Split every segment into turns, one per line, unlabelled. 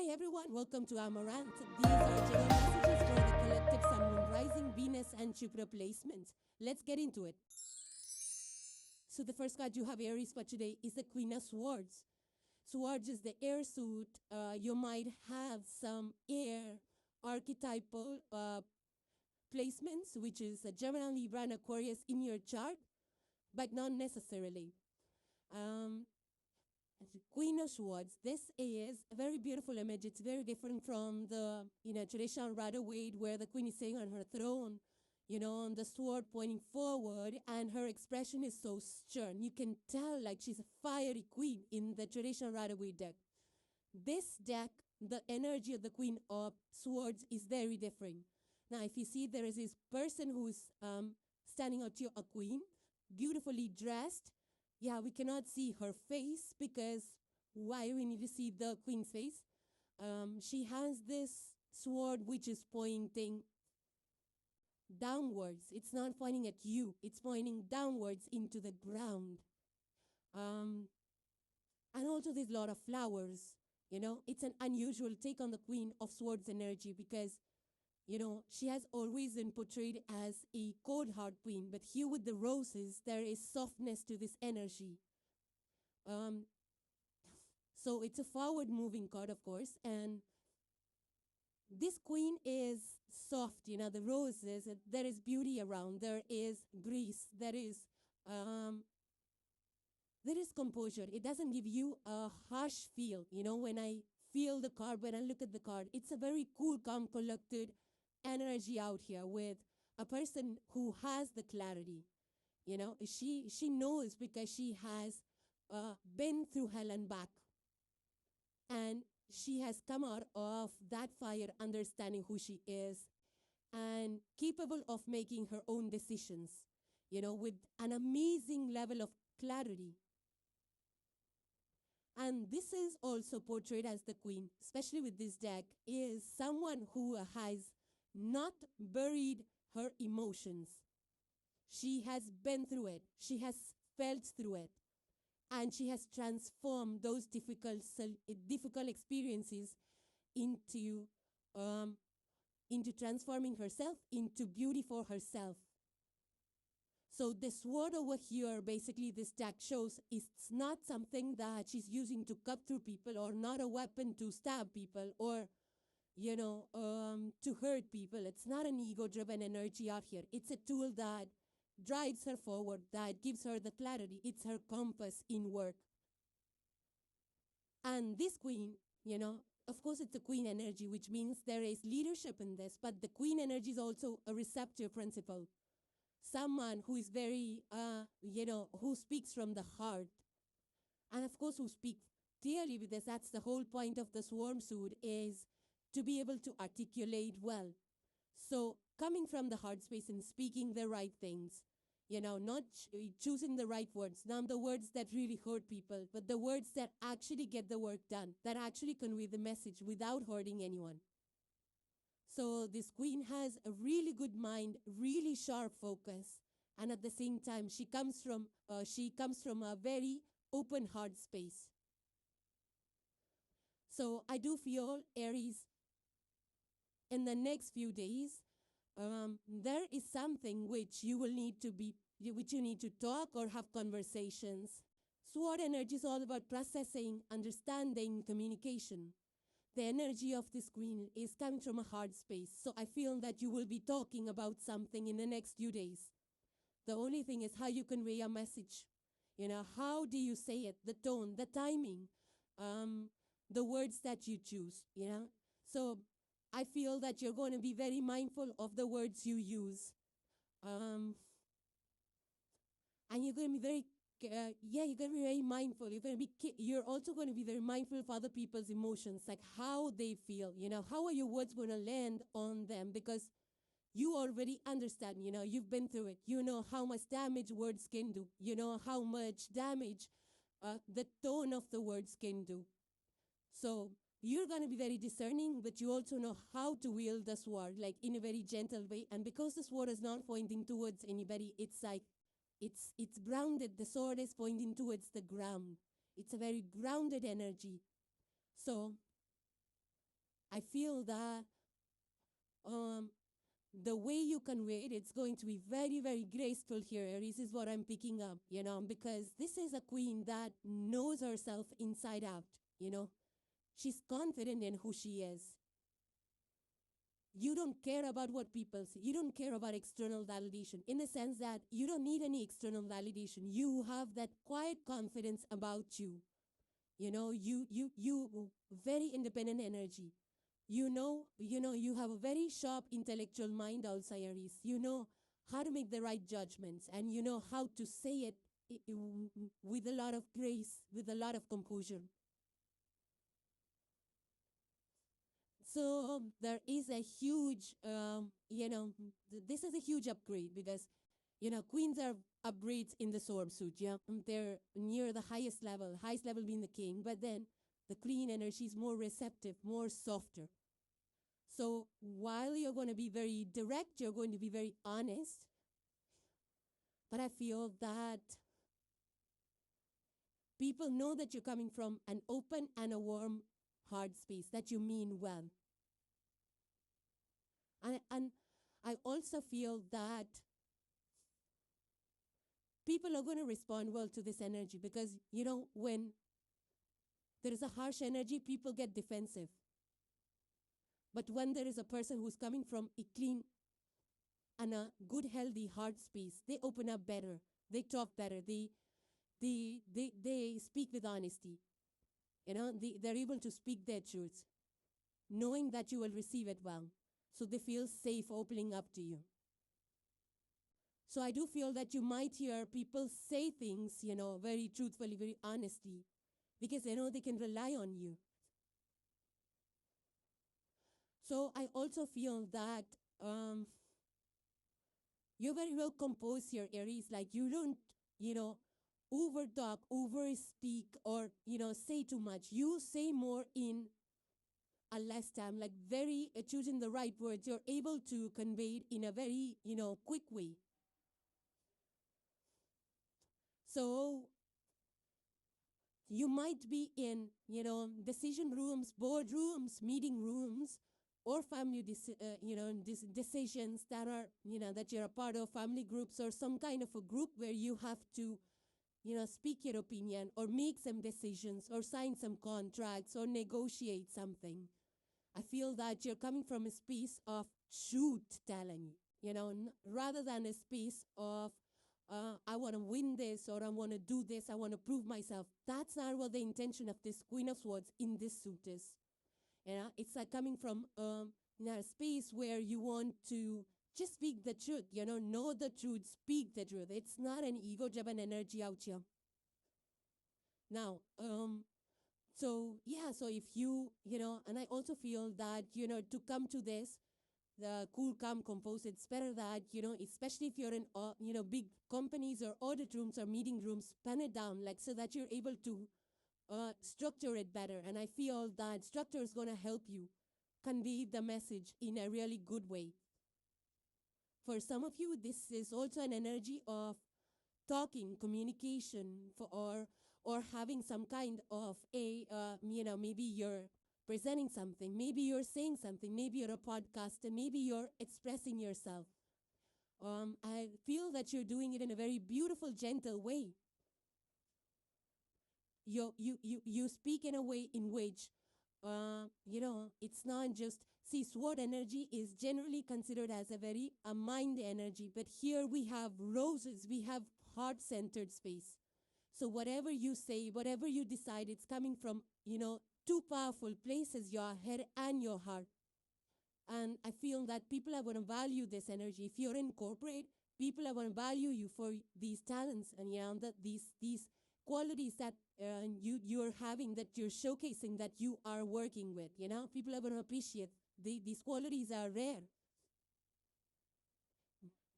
Hi everyone, welcome to Amaranth. These are general messages for the collective Sun, Moon, Rising, Venus and Jupiter placements. Let's get into it. So the first card you have, Aries, for today is the Queen of Swords. Swords is the air suit. You might have some air archetypal placements, which is a Gemini, Libra and Aquarius in your chart, but not necessarily. The Queen of Swords, this is a very beautiful image. It's very different from the, traditional Rider-Waite where the queen is sitting on her throne, on the sword pointing forward, and her expression is so stern. You can tell like she's a fiery queen in the traditional Rider-Waite deck. This deck, the energy of the Queen of Swords is very different. Now, if you see, there is this person who's standing out to you, a queen, beautifully dressed. Yeah, we cannot see her face because why we need to see the queen's face? She has this sword which is pointing downwards. It's not pointing at you. It's pointing downwards into the ground. And also there's a lot of flowers. It's an unusual take on the Queen of Swords energy because she has always been portrayed as a cold-hearted queen, but here with the roses, there is softness to this energy. So it's a forward-moving card, of course, and this queen is soft. The roses, there is beauty around, there is grace, there is composure. It doesn't give you a harsh feel. When I feel the card, when I look at the card, it's a very cool, calm, collected energy out here with a person who has the clarity. She knows because she has been through hell and back, and she has come out of that fire understanding who she is and capable of making her own decisions, with an amazing level of clarity. And this is also portrayed as the queen, especially with this deck, is someone who has not buried her emotions. She has been through it. She has felt through it. And she has transformed those difficult experiences into transforming herself into beauty for herself. So the sword over here, basically this deck shows, it's not something that she's using to cut through people, or not a weapon to stab people, or to hurt people. It's not an ego-driven energy out here. It's a tool that drives her forward, that gives her the clarity. It's her compass in work. And this queen, of course it's a queen energy, which means there is leadership in this, but the queen energy is also a receptive principle. Someone who is very, who speaks from the heart. And of course who speaks clearly, because that's the whole point of the swarm suit, is to be able to articulate well. So coming from the heart space and speaking the right things, not choosing the right words, not the words that really hurt people, but the words that actually get the work done, that actually convey the message without hurting anyone. So this queen has a really good mind, really sharp focus, and at the same time, she comes from a very open heart space. So I do feel, Aries, in the next few days, there is something which you need to talk or have conversations. Sword energy is all about processing, understanding, communication. The energy of this queen is coming from a heart space. So I feel that you will be talking about something in the next few days. The only thing is how you convey a message. How do you say it? The tone, the timing, the words that you choose, So I feel that you're going to be very mindful of the words you use. And you're going to be very you're going to be very mindful. You're also going to be very mindful of other people's emotions, like how they feel. How are your words going to land on them? Because you already understand. You've been through it. You know how much damage words can do. You know how much damage the tone of the words can do. So you're going to be very discerning, but you also know how to wield the sword, like in a very gentle way. And because the sword is not pointing towards anybody, it's like it's grounded. The sword is pointing towards the ground. It's a very grounded energy. So I feel that the way you convey it, it's going to be very, very graceful here, Aries, is what I'm picking up, because this is a queen that knows herself inside out, She's confident in who she is. You don't care about what people say. You don't care about external validation in the sense that you don't need any external validation. You have that quiet confidence about you. You very independent energy. You have a very sharp intellectual mind also, Aries. You know how to make the right judgments, and you know how to say it with a lot of grace, with a lot of composure. So there is a huge, this is a huge upgrade because, queens are upgrades in the sword suit. Yeah, they're near the highest level being the king, but then the queen energy is more receptive, more softer. So while you're going to be very direct, you're going to be very honest. But I feel that people know that you're coming from an open and a warm heart space, that you mean well. And I also feel that people are going to respond well to this energy because, when there is a harsh energy, people get defensive. But when there is a person who's coming from a clean and a good, healthy heart space, they open up better. They talk better. They speak with honesty. They're able to speak their truths, knowing that you will receive it well. So they feel safe opening up to you. So I do feel that you might hear people say things, very truthfully, very honestly, because they know they can rely on you. So I also feel that you're very well composed here, Aries. Like you don't, over talk, over speak, or, say too much. You say more in a less time, like very choosing the right words. You're able to convey it in a very, quick way. So you might be in, decision rooms, board rooms, meeting rooms, or family, decisions that are, that you're a part of, family groups or some kind of a group where you have to, speak your opinion or make some decisions or sign some contracts or negotiate something. I feel that you're coming from a space of truth telling, rather than a space of, I want to win this or I want to do this, I want to prove myself. That's not what the intention of this Queen of Swords in this suit is. It's like coming from a space where you want to just speak the truth, know the truth, speak the truth. It's not an ego-driven energy out here. Now, so if you, and I also feel that, to come to this, the cool, calm, composed, it's better that, especially if you're in, big companies or audit rooms or meeting rooms, pen it down, like, so that you're able to structure it better. And I feel that structure is going to help you convey the message in a really good way. For some of you, this is also an energy of talking, communication, or having some kind of a, maybe you're presenting something, maybe you're saying something, maybe you're a podcaster, maybe you're expressing yourself. I feel that you're doing it in a very beautiful, gentle way. You speak in a way in which, it's not just, see, sword energy is generally considered as a mind energy, but here we have roses, we have heart-centered space. So whatever you say, whatever you decide, it's coming from, two powerful places, your head and your heart. And I feel that people are going to value this energy. If you're in corporate, people are going to value you for these talents and these qualities that you're having, that you're showcasing, that you are working with. People are going to appreciate these qualities are rare.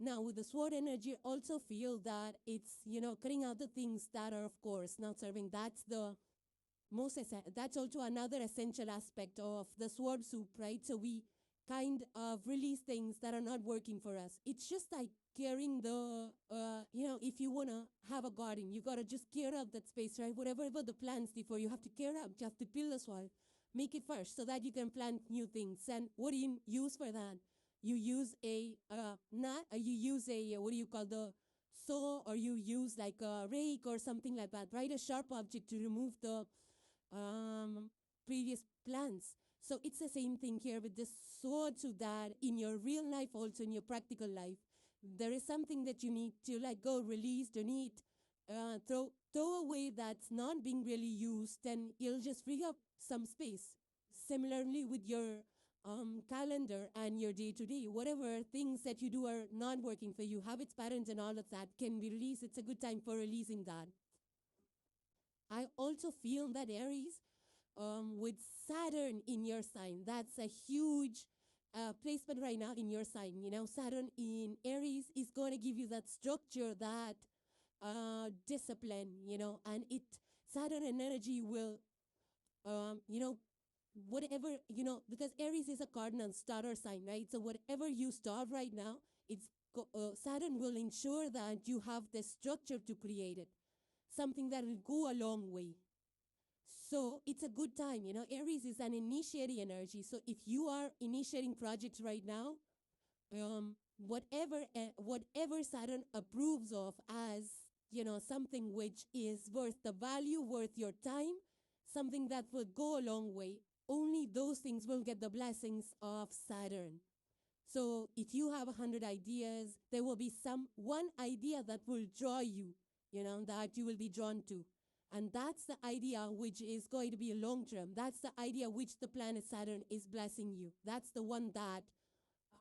Now, with the sword energy, also feel that it's, cutting out the things that are, of course, not serving. That's the that's also another essential aspect of the sword soup, right? So we kind of release things that are not working for us. It's just like clearing the, if you want to have a garden, you got to just clear out that space, right? Whatever the plants before, you have to clear out, you have to till the soil. make it first so that you can plant new things. And what do you use for that? You use a nut, you use a, what do you call the saw, or you use like a rake or something like that, right? A sharp object to remove the previous plants. So it's the same thing here with this sword, so that in your real life, also in your practical life, there is something that you need to let go, release, donate, throw away that's not being really used, and you'll just free up some space. Similarly with your calendar and your day-to-day, whatever things that you do are not working for you, habits, patterns, and all of that can be released. It's a good time for releasing that. I also feel that Aries, with Saturn in your sign, that's a huge placement right now in your sign. You know, Saturn in Aries is going to give you that structure, that discipline, you know, and Saturn energy will, you know, whatever, you know, because Aries is a cardinal starter sign, right? So whatever you start right now, Saturn will ensure that you have the structure to create it, something that will go a long way. So it's a good time, you know. Aries is an initiating energy. So if you are initiating projects right now, whatever Saturn approves of as, you know, something which is worth the value, worth your time, something that will go a long way, only those things will get the blessings of Saturn. So if you have 100 ideas, there will be one idea that will draw you, you know, that you will be drawn to. And that's the idea which is going to be long-term. That's the idea which the planet Saturn is blessing you. That's the one that,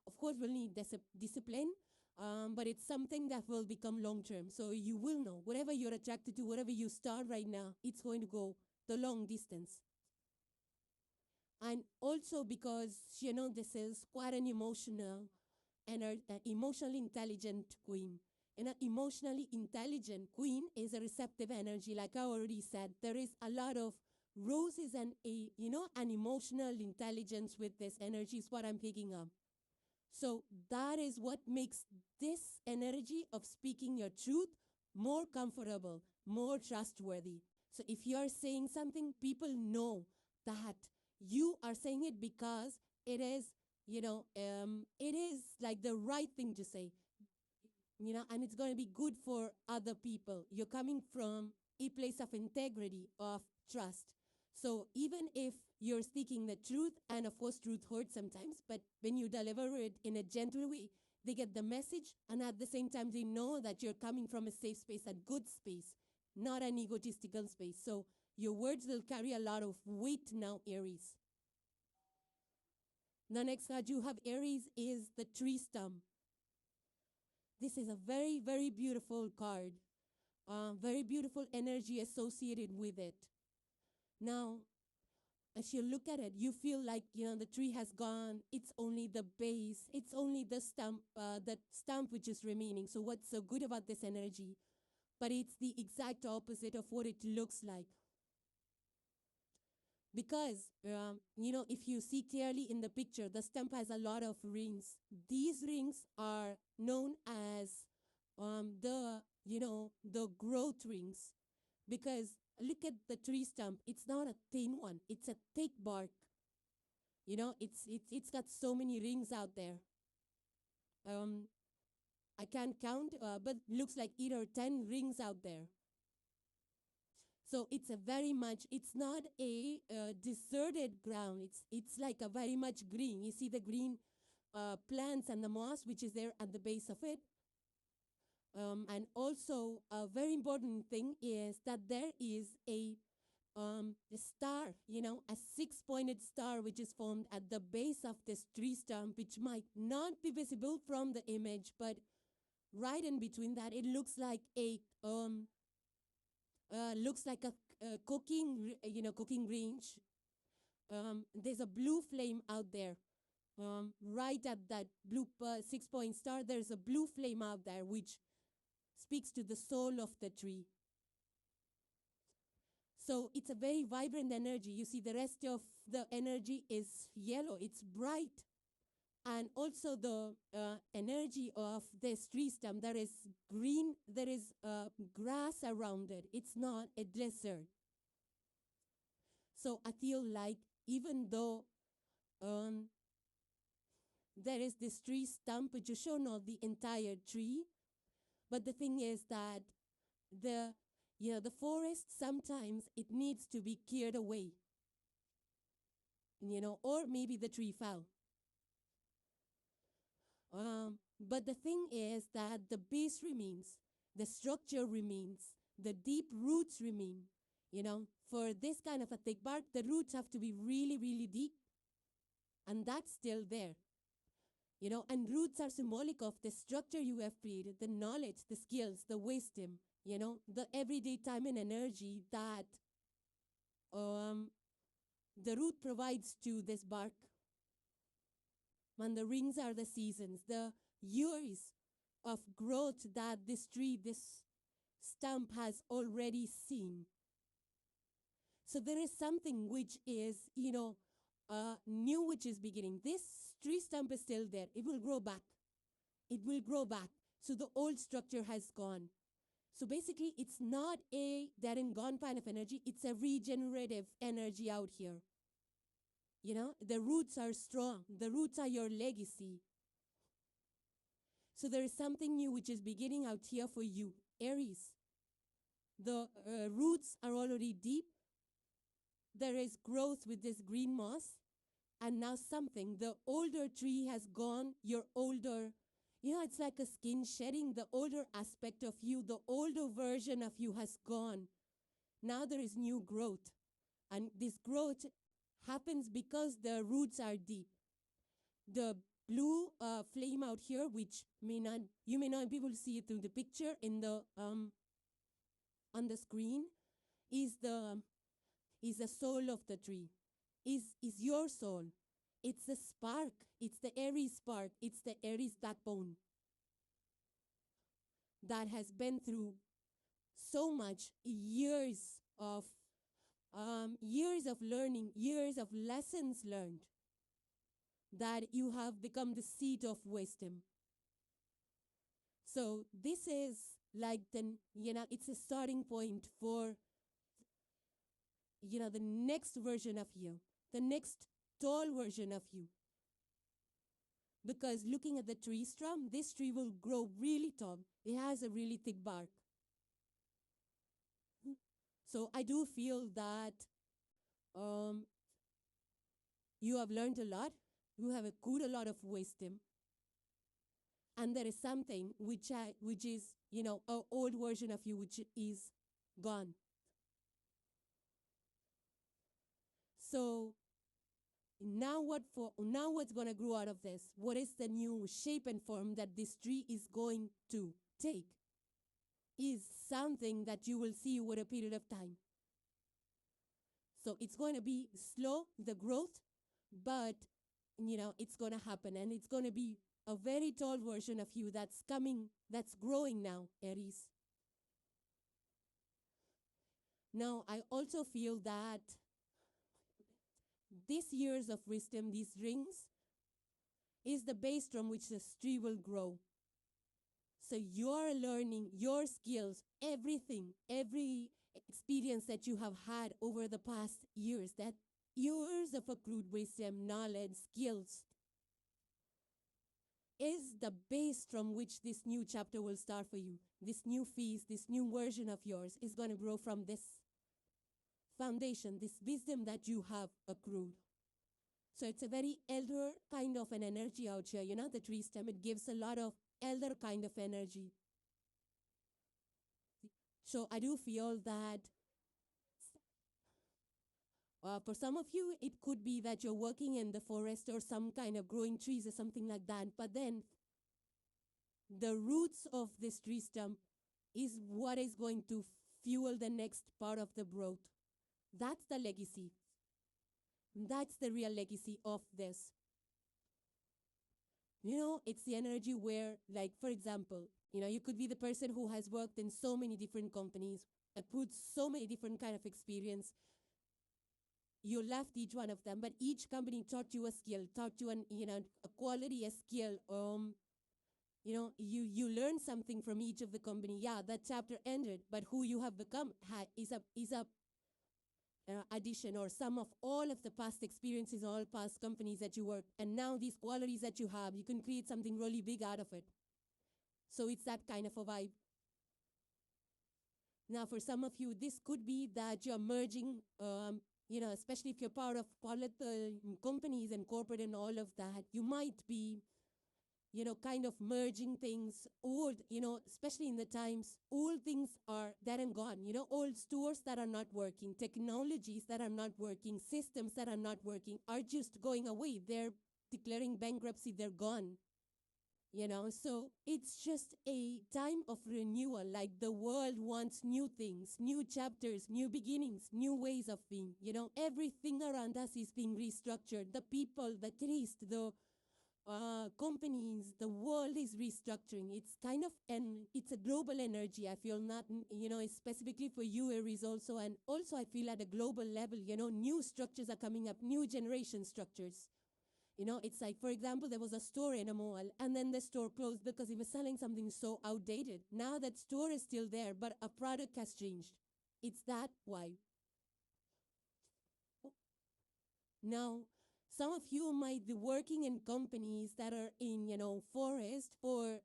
of course, will need discipline, but it's something that will become long-term. So you will know, whatever you're attracted to, whatever you start right now, it's going to go the long distance. And also because, you know, this is quite an emotionally intelligent queen. And an emotionally intelligent queen is a receptive energy. Like I already said, there is a lot of roses and an emotional intelligence with this energy is what I'm picking up. So that is what makes this energy of speaking your truth more comfortable, more trustworthy. So if you are saying something, people know that you are saying it because it is, it is like the right thing to say. And it's going to be good for other people. You're coming from a place of integrity, of trust. So even if you're speaking the truth, and of course truth hurts sometimes, but when you deliver it in a gentle way, they get the message, and at the same time they know that you're coming from a safe space, a good space, not an egotistical space. So your words will carry a lot of weight now, Aries. The next card you have, Aries, is the tree stump. This is a very, very beautiful card. Very beautiful energy associated with it. Now, as you look at it, you feel like, the tree has gone. It's only the base. It's only the stump which is remaining. So what's so good about this energy? But it's the exact opposite of what it looks like. Because, if you see clearly in the picture, the stump has a lot of rings. These rings are known as the growth rings. Because look at the tree stump. It's not a thin one. It's a thick bark. It's got so many rings out there. I can't count, but looks like 8 or 10 rings out there. So it's not a deserted ground. It's like a very much green. You see the green plants and the moss which is there at the base of it. And also a very important thing is that there is a star, a 6-pointed star which is formed at the base of this tree stump, which might not be visible from the image, but right in between that, it looks like a cooking range. There's a blue flame out there. Right at that blue 6-point star, there's a blue flame out there which speaks to the soul of the tree. So it's a very vibrant energy. You see, the rest of the energy is yellow. It's bright. And also the energy of this tree stump, there is green, there is grass around it. It's not a desert. So I feel like even though um, there is this tree stump which is shown of the entire tree, but the thing is that the forest, sometimes it needs to be cleared away, or maybe the tree fell. But the thing is that the base remains, the structure remains, the deep roots remain. For this kind of a thick bark, the roots have to be really, really deep, and that's still there. And roots are symbolic of the structure you have created, the knowledge, the skills, the wisdom, the everyday time and energy that the root provides to this bark. And the rings are the seasons, the years of growth that this tree, this stump has already seen. So there is something which is, new which is beginning. This tree stump is still there. It will grow back. It will grow back. So the old structure has gone. So basically, it's not a dead and gone kind of energy. It's a regenerative energy out here. The roots are strong. The roots are your legacy. So there is something new which is beginning out here for you, Aries. The roots are already deep. There is growth with this green moss. And now something, the older tree has gone, your older, it's like a skin shedding. The older aspect of you, the older version of you has gone. Now there is new growth. And this growth happens because the roots are deep. The blue flame out here, which you may not be able to see it through the picture in the on the screen, is the soul of the tree. Is your soul. It's the spark. It's the Aries spark. It's the Aries backbone that has been through so much years of learning, years of lessons learned, that you have become the seat of wisdom. So this is like it's a starting point for the next version of you, the next tall version of you. Because looking at the tree stump, this tree will grow really tall. It has a really thick bark. So I do feel that you have learned a lot. You have accrued a lot of wisdom. And there is something which is, an old version of you which is gone. So now what's going to grow out of this? What is the new shape and form that this tree is going to take? Is something that you will see over a period of time. So it's going to be slow, the growth, but it's going to happen, and it's going to be a very tall version of you that's growing now, Aries. Now, I also feel that these years of wisdom, these rings, is the base from which the tree will grow. So your learning, your skills, everything, every experience that you have had over the past years, that years of accrued wisdom, knowledge, skills, is the base from which this new chapter will start for you. This new phase, this new version of yours is going to grow from this foundation, this wisdom that you have accrued. So it's a very elder kind of an energy out here. The tree stem, it gives a lot of elder kind of energy. So I do feel that for some of you, it could be that you're working in the forest or some kind of growing trees or something like that. But then the roots of this tree stump is what is going to fuel the next part of the growth. That's the legacy. That's the real legacy of this. It's the energy where, like, for example, you could be the person who has worked in so many different companies, accrued so many different kind of experience. You left each one of them, but each company taught you a skill, taught you a quality, a skill. You learned something from each of the company. Yeah, that chapter ended, but who you have become is a addition or sum of all of the past experiences, all past companies that you work, and now these qualities that you have, you can create something really big out of it. So it's that kind of a vibe. Now, for some of you, this could be that you're merging, especially if you're part of political companies and corporate and all of that, you might be, kind of merging things, old, especially in the times, old things are dead and gone, old stores that are not working, technologies that are not working, systems that are not working are just going away. They're declaring bankruptcy, they're gone. So it's just a time of renewal, like the world wants new things, new chapters, new beginnings, new ways of being. Everything around us is being restructured. The people, the taste, the companies, the world is restructuring. It's kind of, it's a global energy. I feel not, specifically for you, Aries also. And also I feel at a global level, new structures are coming up, new generation structures. It's like, for example, there was a store in a mall, and then the store closed because it was selling something so outdated. Now that store is still there, but a product has changed. It's that why. Now, some of you might be working in companies that are in, forest or,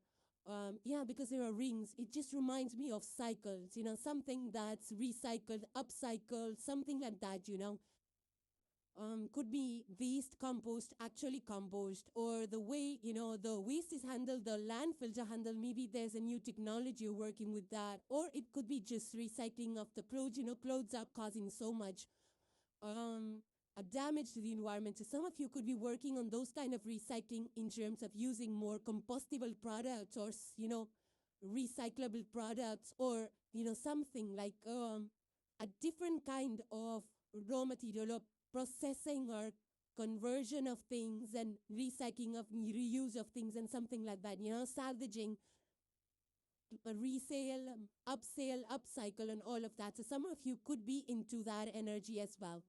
because there are rings. It just reminds me of cycles, something that's recycled, upcycled, something like that, Could be waste compost, actually compost, or the way, the waste is handled, the landfills are handled. Maybe there's a new technology working with that. Or it could be just recycling of the clothes. Clothes are causing so much a damage to the environment. So some of you could be working on those kind of recycling in terms of using more compostable products or, recyclable products or, something like a different kind of raw material or processing or conversion of things and recycling of reuse of things and something like that, salvaging, resale, upsale, upcycle, and all of that. So some of you could be into that energy as well.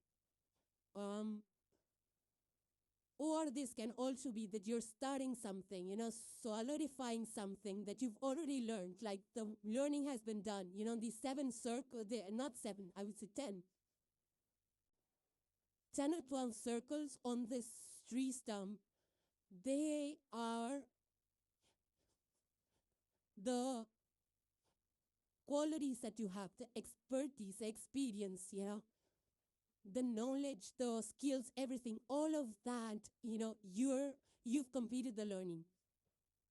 Or this can also be that you're starting something, solidifying something that you've already learned, like the learning has been done. These 7 circles, not 7, I would say 10. 10 or 12 circles on this tree stump, they are the qualities that you have, the expertise, the experience, the knowledge, the skills, everything, all of that, you've completed the learning.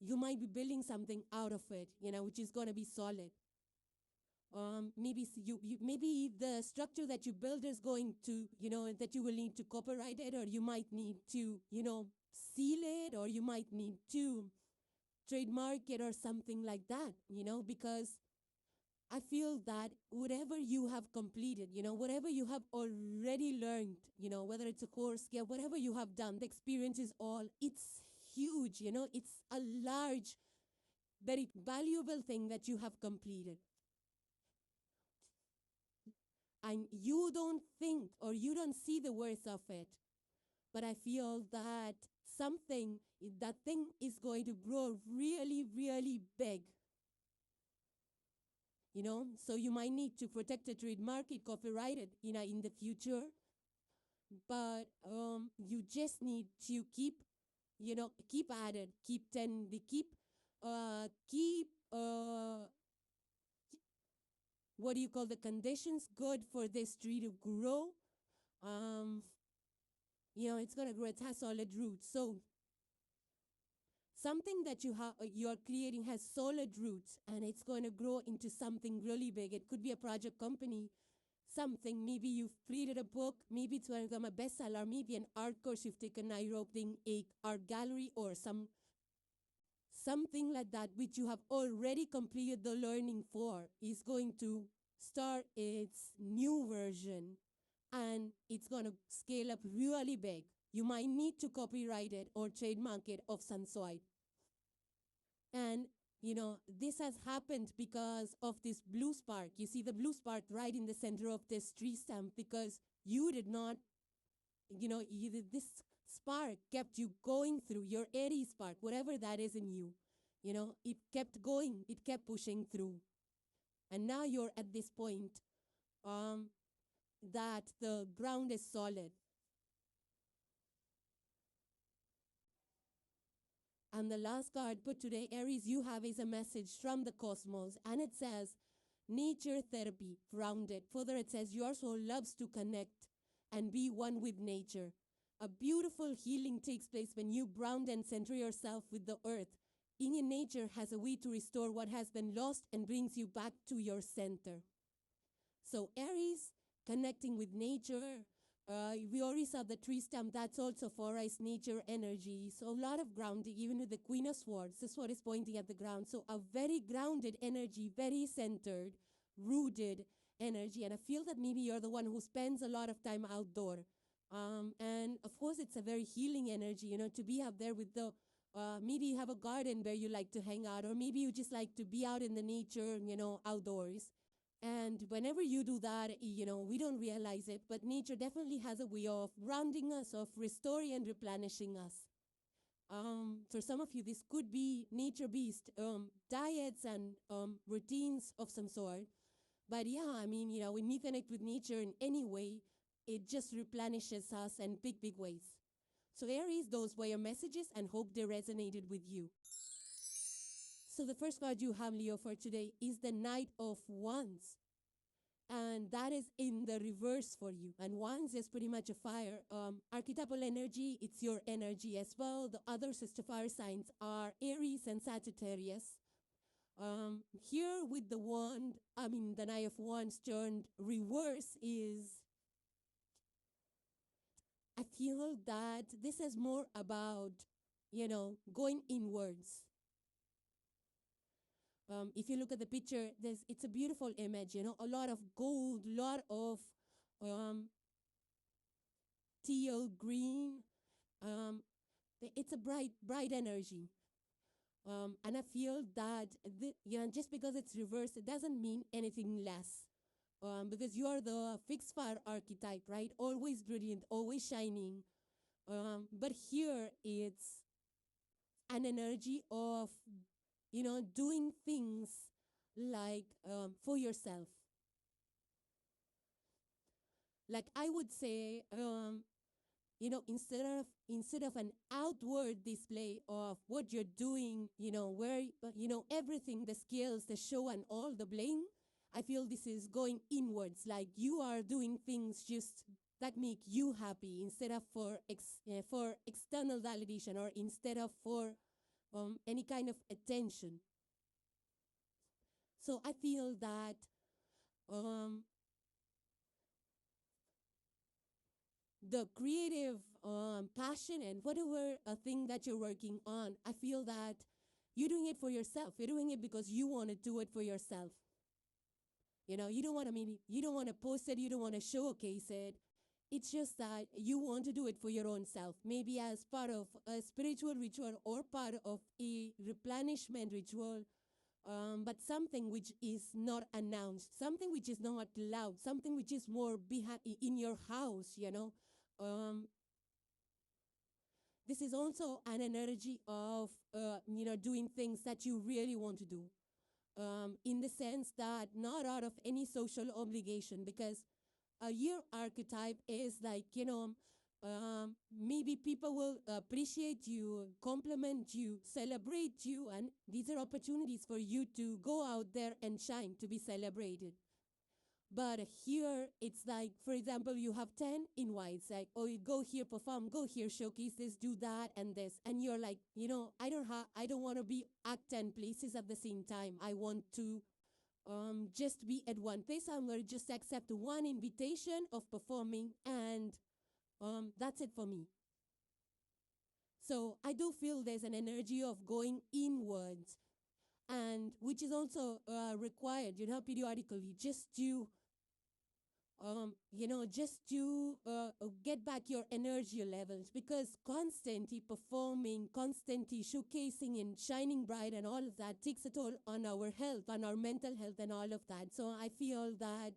You might be building something out of it, which is going to be solid. Maybe the structure that you build is going to, that you will need to copyright it, or you might need to, seal it, or you might need to trademark it or something like that, because I feel that whatever you have completed, whatever you have already learned, whether it's a course, whatever you have done, the experience is all, it's huge, it's a large, very valuable thing that you have completed. And you don't think or you don't see the worth of it. But I feel that that thing is going to grow really, really big. So you might need to protect it, trademark it, copyright it, in the future. But you just need to keep at it, what do you call the conditions good for this tree to grow. It's going to grow. It has solid roots. So something that you're creating has solid roots, and it's going to grow into something really big. It could be a project company, something. Maybe you've created a book. Maybe it's going to become a bestseller. Maybe an art course you've taken, now you're opening an art gallery or something like that, which you have already completed the learning for, is going to start its new version, and it's going to scale up really big. You might need to copyright it or trademark it of some sort. And, this has happened because of this blue spark. You see the blue spark right in the center of this tree stump, because you did not, this spark kept you going through, your Aries spark, whatever that is in you. It kept going, it kept pushing through. And now you're at this point that the ground is solid. And the last card put today, Aries, you have is a message from the cosmos. And it says, nature therapy, grounded. Further, it says, your soul loves to connect and be one with nature. A beautiful healing takes place when you ground and center yourself with the earth. Indian nature has a way to restore what has been lost and brings you back to your center. So Aries, connecting with nature. We already saw the tree stump. That's also for us nature energy. So a lot of grounding, even with the Queen of Swords. The sword is pointing at the ground. So a very grounded energy, very centered, rooted energy. And I feel that maybe you're the one who spends a lot of time outdoor. And of course, it's a very healing energy, to be out there with the, maybe you have a garden where you like to hang out, or maybe you just like to be out in the nature, outdoors. And whenever you do that, we don't realize it, but nature definitely has a way of grounding us, of restoring and replenishing us. For some of you, this could be nature-based diets and routines of some sort. But yeah, when we connect with nature in any way, it just replenishes us in big, big ways. So Aries, those were your messages, and hope they resonated with you. So the first card you have, Leo, for today is the Knight of Wands. And that is in the reverse for you. And Wands is pretty much a fire. Archetypal energy, it's your energy as well. The other sister fire signs are Aries and Sagittarius. Here with the wand, the Knight of Wands turned reverse is, I feel that this is more about, going inwards. If you look at the picture, it's a beautiful image, a lot of gold, a lot of teal green. It's a bright energy. And I feel that, just because it's reversed, it doesn't mean anything less. Because you are the fixed fire archetype, right? Always brilliant, always shining. But here it's an energy of doing things like for yourself. Like I would say, instead of an outward display of what you're doing, where, everything, the skills, the show, and all the bling, I feel this is going inwards. Like you are doing things just that make you happy instead of for external validation, or instead of for any kind of attention. So I feel that the creative passion and whatever thing that you're working on, I feel that you're doing it for yourself. You're doing it because you want to do it for yourself. You don't want to post it, you don't want to showcase it. It's just that you want to do it for your own self, maybe as part of a spiritual ritual or part of a replenishment ritual, but something which is not announced, something which is not loud, something which is more in your house, This is also an energy of, doing things that you really want to do, in the sense that not out of any social obligation, because your archetype is like, maybe people will appreciate you, compliment you, celebrate you, and these are opportunities for you to go out there and shine, to be celebrated. But here, it's like, for example, you have 10 invites, like, oh, you go here, perform, go here, showcase this, do that, and this. And you're like, I don't want to be at 10 places at the same time. I want to just be at one place. I'm going to just accept one invitation of performing, and that's it for me. So I do feel there's an energy of going inwards, and which is also required, periodically, just to, get back your energy levels, because constantly performing, constantly showcasing and shining bright and all of that takes a toll on our health, on our mental health and all of that. So I feel that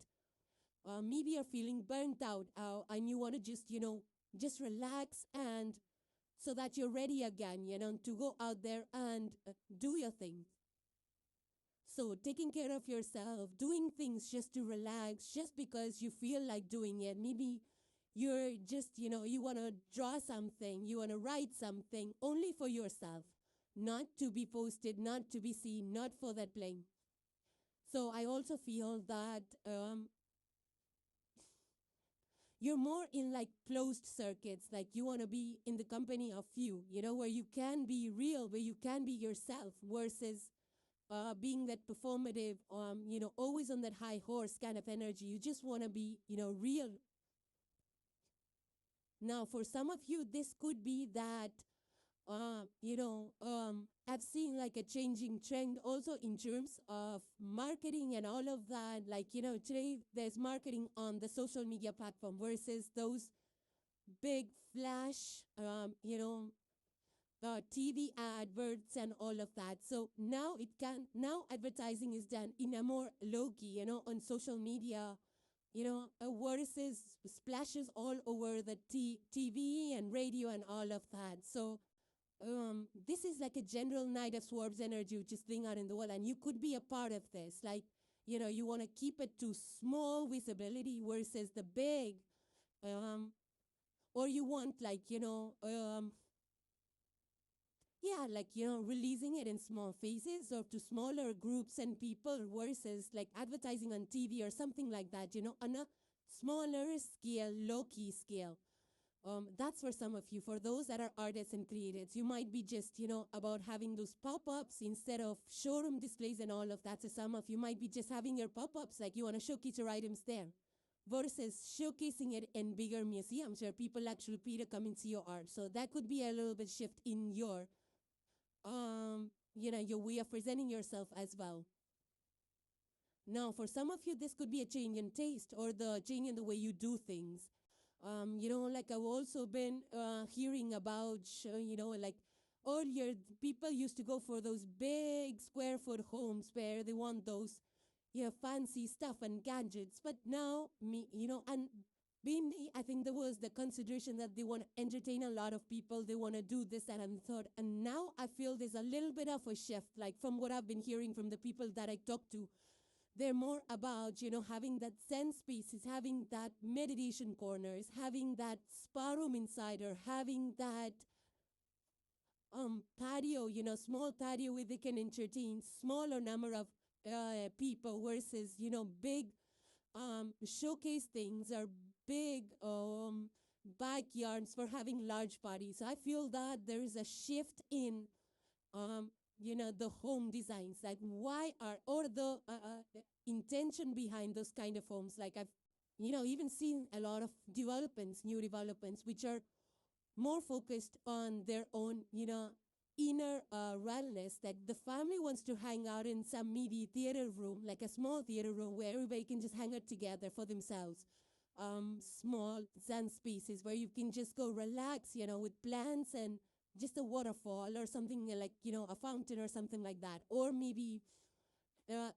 maybe you're feeling burnt out and you want to just relax, and so that you're ready again, to go out there and do your thing. So taking care of yourself, doing things just to relax, just because you feel like doing it. Maybe you're just, you want to draw something, you want to write something only for yourself, not to be posted, not to be seen, not for that blame. So I also feel that you're more in like closed circuits, like you want to be in the company of few, where you can be real, where you can be yourself, versus being that performative, always on that high horse kind of energy. You just want to be, real. Now, for some of you, this could be that, I've seen like a changing trend also in terms of marketing and all of that. Like, today there's marketing on the social media platform versus those big flash, TV adverts and all of that. So now advertising is done in a more low-key, on social media, versus splashes all over the TV and radio and all of that. So this is like a general Knight of Swords energy which is playing out in the world, and you could be a part of this. Like, you want to keep it to small visibility versus the big, or you want like, releasing it in small phases or to smaller groups and people versus like advertising on TV or something like that, on a smaller scale, low-key scale. That's for some of you. For those that are artists and creatives, you might be just, about having those pop-ups instead of showroom displays and all of that. So some of you might be just having your pop-ups, like you want to showcase your items there, versus showcasing it in bigger museums where people actually pay to come and see your art. So that could be a little bit shift in your your way of presenting yourself as well. Now, for some of you, this could be a change in taste or the change in the way you do things. Like I've also been hearing about, like earlier, people used to go for those big square foot homes where they want those, fancy stuff and gadgets. But now, and mainly, I think there was the consideration that they want to entertain a lot of people. They want to do this, that, and the third. And now I feel there's a little bit of a shift, like from what I've been hearing from the people that I talk to. They're more about, having that zen spaces, having that meditation corners, having that spa room inside, or having that patio, small patio where they can entertain smaller number of people versus, big showcase things or big backyards for having large parties. So I feel that there is a shift in the home designs, like why are, or the intention behind those kind of homes. Like I've, even seen a lot of developments, new developments, which are more focused on their own, inner wellness. Like the family wants to hang out in some mini theater room, like a small theater room where everybody can just hang out together for themselves. Small zen spaces where you can just go relax, with plants and just a waterfall or something like, a fountain or something like that. Or maybe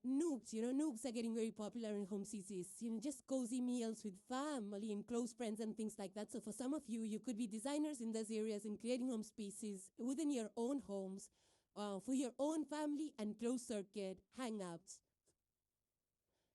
nooks, nooks are getting very popular in home cities. Just cozy meals with family and close friends and things like that. So for some of you, you could be designers in those areas and creating home spaces within your own homes for your own family and closed circuit hangouts.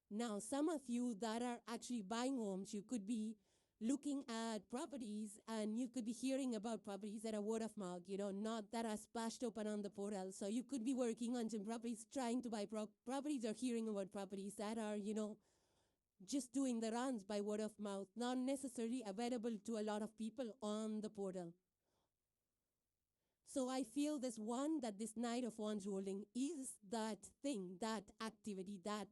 Now, some of you that are actually buying homes, you could be looking at properties and you could be hearing about properties that are word of mouth, not that are splashed open on the portal. So you could be working on some properties, trying to buy properties or hearing about properties that are, just doing the runs by word of mouth, not necessarily available to a lot of people on the portal. So I feel this Knight of Wands ruling is that thing, that activity, that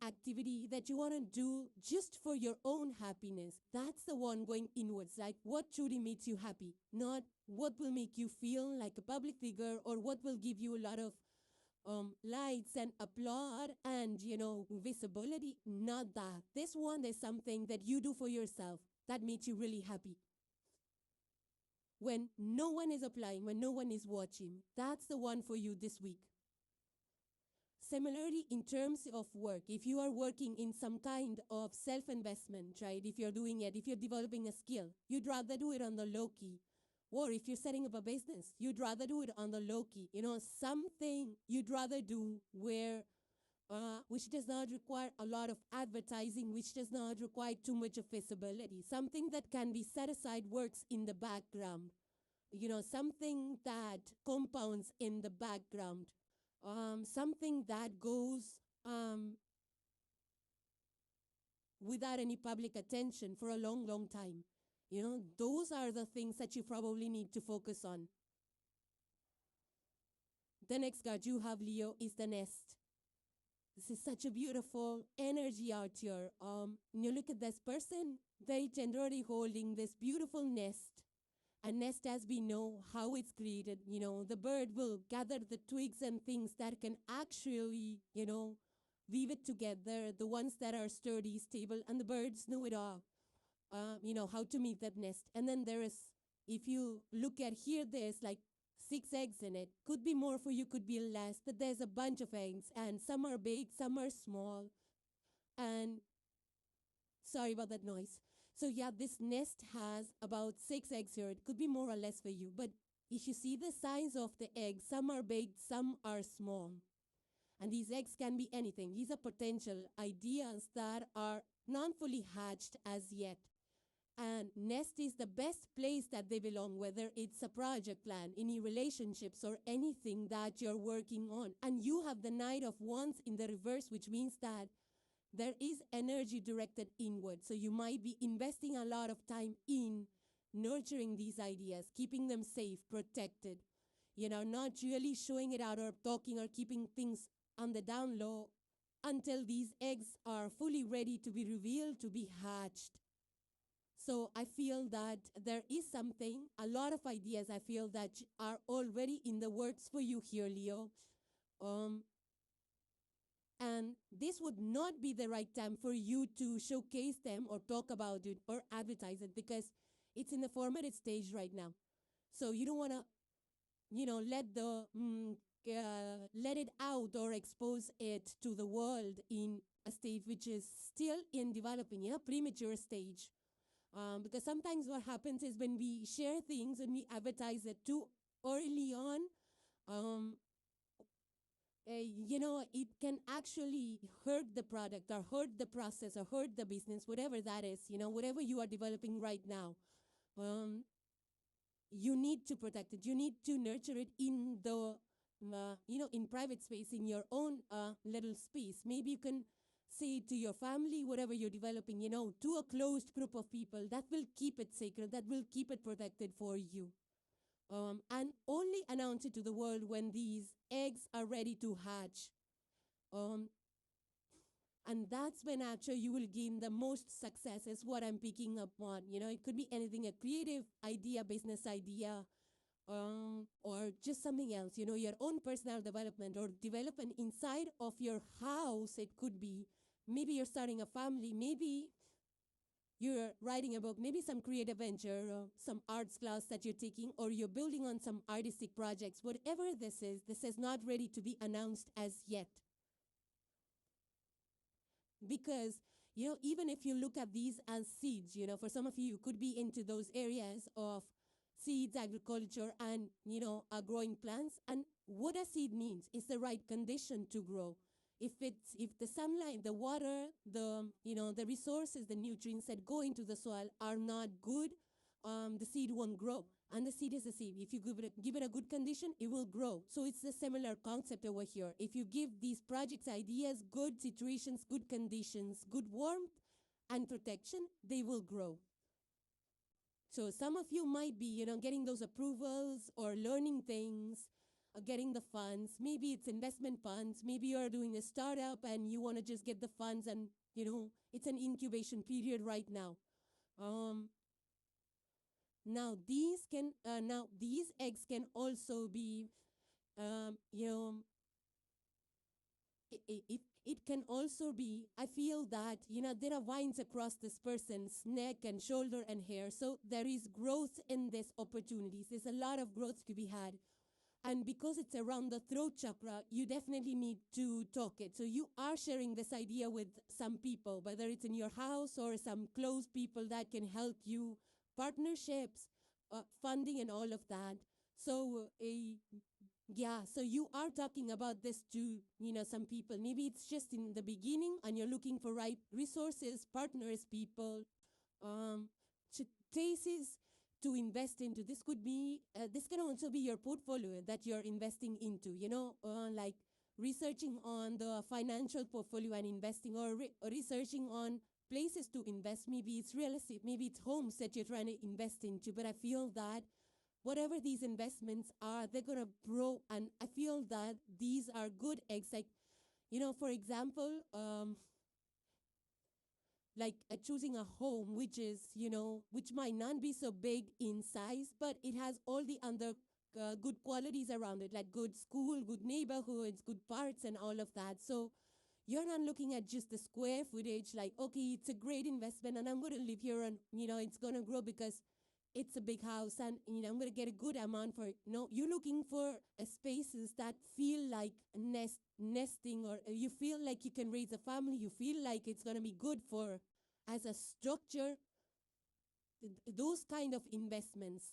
activity that you want to do just for your own happiness. That's the one going inwards, like what truly makes you happy, not what will make you feel like a public figure or what will give you a lot of lights and applaud and, visibility. Not that. This one is something that you do for yourself that makes you really happy. When no one is applying, when no one is watching, that's the one for you this week. Similarly, in terms of work, if you are working in some kind of self-investment, right, if you're doing it, if you're developing a skill, you'd rather do it on the low-key Or if you're setting up a business, you'd rather do it on the low key. Something you'd rather do where which does not require a lot of advertising, which does not require too much of visibility. Something that can be set aside, works in the background. Something that compounds in the background. Something that goes without any public attention for a long, long time. Those are the things that you probably need to focus on. The next card you have, Leo, is the nest. This is such a beautiful energy out here. You look at this person, they generally holding this beautiful nest. A nest, as we know how it's created, the bird will gather the twigs and things that can actually, weave it together, the ones that are sturdy, stable, and the birds know it all. How to make that nest. And then there is, if you look at here, there's like 6 eggs in it. Could be more for you, could be less, but there's a bunch of eggs, and some are big, some are small. And sorry about that noise. So yeah, this nest has about 6 eggs here. It could be more or less for you, but if you see the size of the eggs, some are big, some are small. And these eggs can be anything. These are potential ideas that are not fully hatched as yet. And nest is the best place that they belong, whether it's a project plan, any relationships, or anything that you're working on. And you have the Knight of Wands in the reverse, which means that there is energy directed inward. So you might be investing a lot of time in nurturing these ideas, keeping them safe, protected, not really showing it out or talking or keeping things on the down low until these eggs are fully ready to be revealed, to be hatched. So I feel that there is something, a lot of ideas I feel that are already in the works for you here, Leo. And this would not be the right time for you to showcase them or talk about it or advertise it, because it's in the formative stage right now. So you don't want to, let it out or expose it to the world in a stage which is still in developing, premature stage. Because sometimes what happens is when we share things and we advertise it too early on, it can actually hurt the product or hurt the process or hurt the business, whatever that is, whatever you are developing right now. You need to protect it. You need to nurture it in the, in private space, in your own little space. Maybe you can say to your family, whatever you're developing, to a closed group of people, that will keep it sacred, that will keep it protected for you. And only announce it to the world when these eggs are ready to hatch. And that's when actually you will gain the most success, is what I'm picking up on. It could be anything, a creative idea, business idea, or just something else, your own personal development or development inside of your house. It could be, maybe you're starting a family, maybe you're writing a book, maybe some creative venture, or some arts class that you're taking, or you're building on some artistic projects. Whatever this is not ready to be announced as yet. Because, even if you look at these as seeds, for some of you could be into those areas of seeds, agriculture, and, growing plants. And what a seed needs is the right condition to grow. If the sunlight, the water, the resources, the nutrients that go into the soil are not good, the seed won't grow. And the seed is a seed. If you give it a good condition, it will grow. So it's a similar concept over here. If you give these projects, ideas, good situations, good conditions, good warmth and protection, they will grow. So some of you might be, getting those approvals or learning things, getting the funds. Maybe it's investment funds. Maybe you're doing a startup and you want to just get the funds, and, it's an incubation period right now. Now these eggs can also be, it can also be, I feel that, there are vines across this person's neck and shoulder and hair. So there is growth in these opportunities. There's a lot of growth to be had. And because it's around the throat chakra, you definitely need to talk it. So you are sharing this idea with some people, whether it's in your house or some close people that can help you, partnerships, funding and all of that. So, yeah, so you are talking about this to, some people. Maybe it's just in the beginning and you're looking for right resources, partners, people, places to invest into. This could be, this can also be your portfolio that you're investing into, like researching on the financial portfolio and investing, or researching on places to invest. Maybe it's real estate, maybe it's homes that you're trying to invest into. But I feel that whatever these investments are, they're going to grow. And I feel that these are good eggs. Like, for example, like choosing a home, which is, which might not be so big in size, but it has all the other good qualities around it, like good school, good neighborhoods, good parts, and all of that. So you're not looking at just the square footage, like, okay, it's a great investment, and I'm going to live here, and, it's going to grow because it's a big house, and, I'm going to get a good amount for it. No, you're looking for spaces that feel like nesting, or you feel like you can raise a family. You feel like it's going to be good for, as a structure, those kind of investments.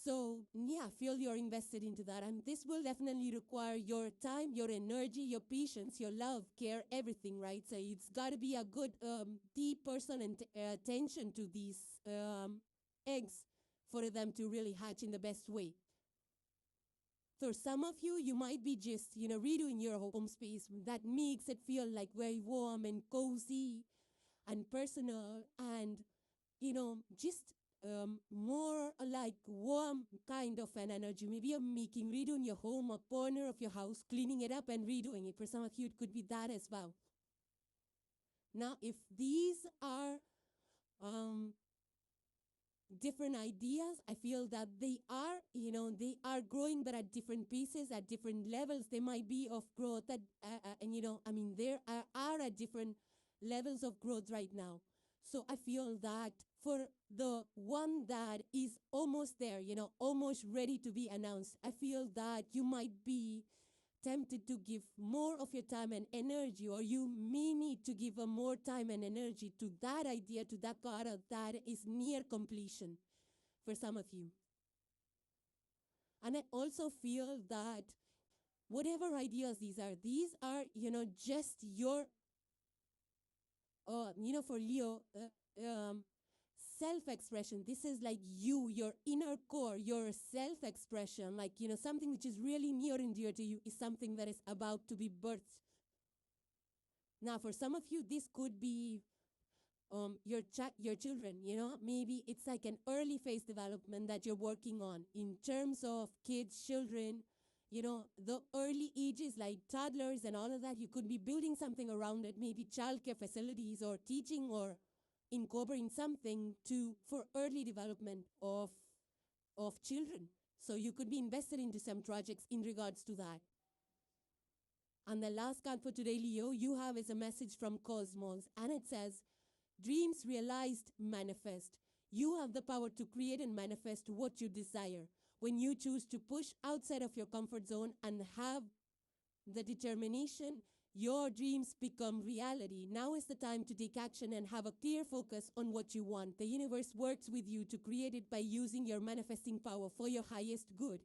So, yeah, feel you're invested into that. And this will definitely require your time, your energy, your patience, your love, care, everything, right? So it's got to be a good, deep person and attention to these eggs for them to really hatch in the best way. For some of you, you might be just, redoing your home space. That makes it feel like very warm and cozy and personal and, just more like warm kind of an energy. Maybe you're redoing your home, a corner of your house, cleaning it up and redoing it. For some of you, it could be that as well. Now, if these are different ideas, I feel that they are, they are growing, but at different paces, at different levels. They might be of growth, and, there are at different levels of growth right now. So I feel that for the one that is almost there, almost ready to be announced, I feel that you might be tempted to give more of your time and energy, or you may need to give more time and energy to that idea, to that card that is near completion for some of you. And I also feel that whatever ideas these are, just your, for Leo, self-expression. This is like you, your inner core, your self-expression, like, something which is really near and dear to you is something that is about to be birthed. Now, for some of you, this could be your children, maybe it's like an early phase development that you're working on in terms of kids, children, the early ages like toddlers and all of that. You could be building something around it, maybe childcare facilities or teaching or incorporating something for early development of children. So you could be invested into some projects in regards to that. And the last card for today, Leo, you have is a message from Cosmos, and it says, dreams realized manifest. You have the power to create and manifest what you desire. When you choose to push outside of your comfort zone and have the determination, your dreams become reality. Now is the time to take action and have a clear focus on what you want. The universe works with you to create it by using your manifesting power for your highest good.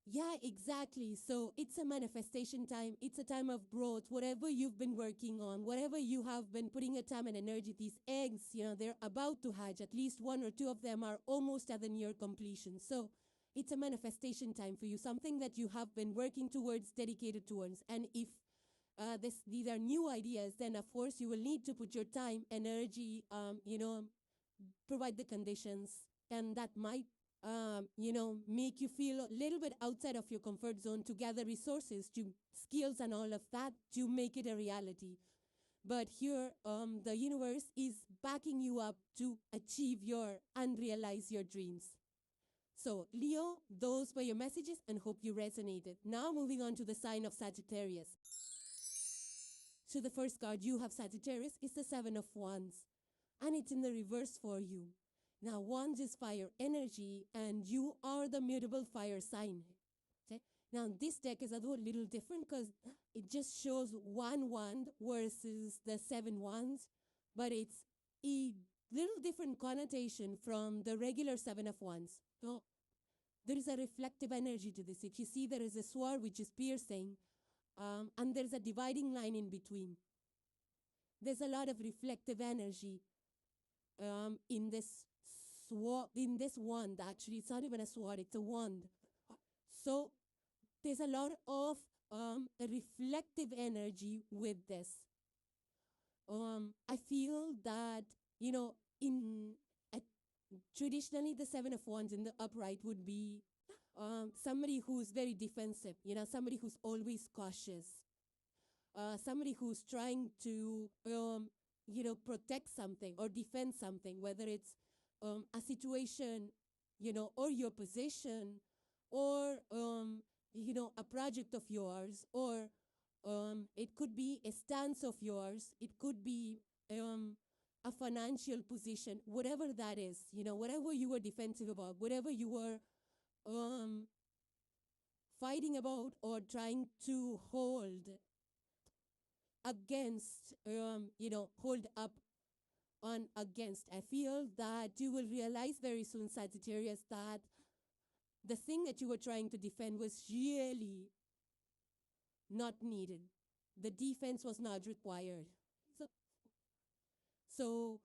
Yeah, exactly. So it's a manifestation time. It's a time of growth. Whatever you've been working on, whatever you have been putting your time and energy, these eggs, they're about to hatch. At least one or two of them are almost at the near completion. So it's a manifestation time for you, something that you have been working towards, dedicated towards. And if these are new ideas, then of course you will need to put your time, energy, provide the conditions, and that might, make you feel a little bit outside of your comfort zone to gather resources, to skills and all of that to make it a reality. But here, the universe is backing you up to achieve and realize your dreams. So, Leo, those were your messages and hope you resonated. Now moving on to the sign of Sagittarius. So the first card you have, Sagittarius, is the Seven of Wands, and it's in the reverse for you. Now, Wands is fire energy, and you are the mutable fire sign. Okay? Now, this deck is a little different because it just shows one wand versus the 7 wands, but it's a little little different connotation from the regular Seven of Wands. So there is a reflective energy to this. If you see, there is a sword which is piercing, and there's a dividing line in between. There's a lot of reflective energy in this wand. Actually, it's not even a sword; it's a wand. So there's a lot of a reflective energy with this. I feel that, traditionally the Seven of Wands in the upright would be somebody who's very defensive, somebody who's always cautious, somebody who's trying to, protect something or defend something, whether it's a situation, or your position, or, a project of yours, or it could be a stance of yours. It could be a financial position, whatever that is, whatever you were defensive about, whatever you were fighting about or trying to hold against, hold up on against. I feel that you will realize very soon, Sagittarius, that the thing that you were trying to defend was really not needed. The defense was not required. So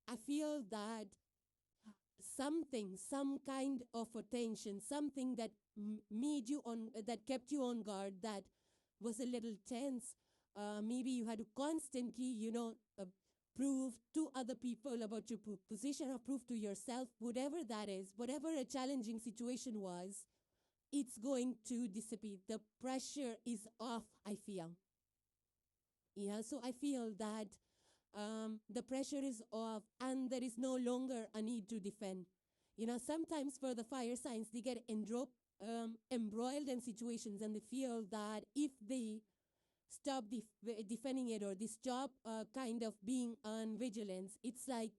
I feel that something, some kind of attention, something that made you that kept you on guard, that was a little tense. Maybe you had to constantly, prove to other people about your position or prove to yourself, whatever that is, whatever a challenging situation was, it's going to dissipate. The pressure is off, I feel. Yeah, so I feel that the pressure is off and there is no longer a need to defend. Sometimes for the fire signs, they get embroiled in situations and they feel that if they stop defending it or they stop kind of being on vigilance, it's like,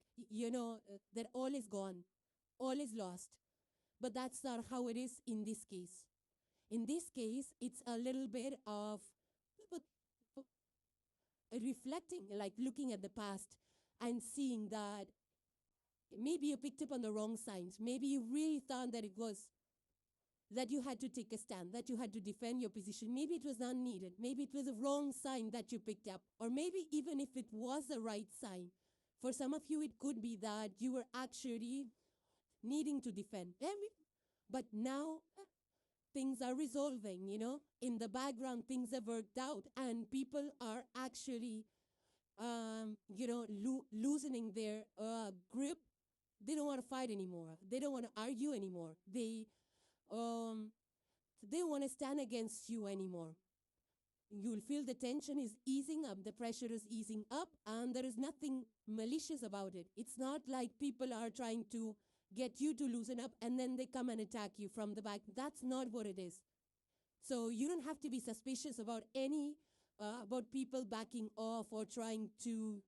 that all is gone, all is lost. But that's not how it is in this case. In this case, it's a little bit of reflecting, like looking at the past and seeing that maybe you picked up on the wrong signs. Maybe you really thought that it was, that you had to take a stand, that you had to defend your position. Maybe it was not needed. Maybe it was a wrong sign that you picked up. Or maybe even if it was the right sign, for some of you, it could be that you were actually needing to defend. But now things are resolving, in the background, things have worked out and people are actually, loosening their grip. They don't want to fight anymore. They don't want to argue anymore. They don't want to stand against you anymore. You'll feel the tension is easing up, the pressure is easing up, and there is nothing malicious about it. It's not like people are trying to get you to loosen up and then they come and attack you from the back. That's not what it is. So you don't have to be suspicious about about people backing off or trying to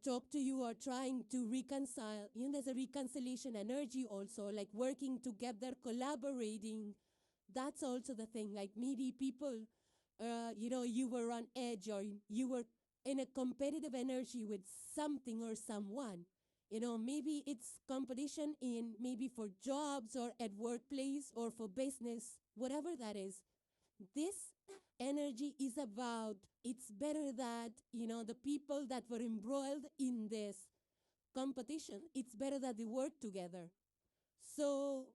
talk to you or trying to reconcile. There's a reconciliation energy also, like working together, collaborating. That's also the thing. Like maybe people, you were on edge or you were in a competitive energy with something or someone. Maybe it's competition in maybe for jobs or at workplace or for business, whatever that is. This energy is about, it's better that, the people that were embroiled in this competition, it's better that they work together. So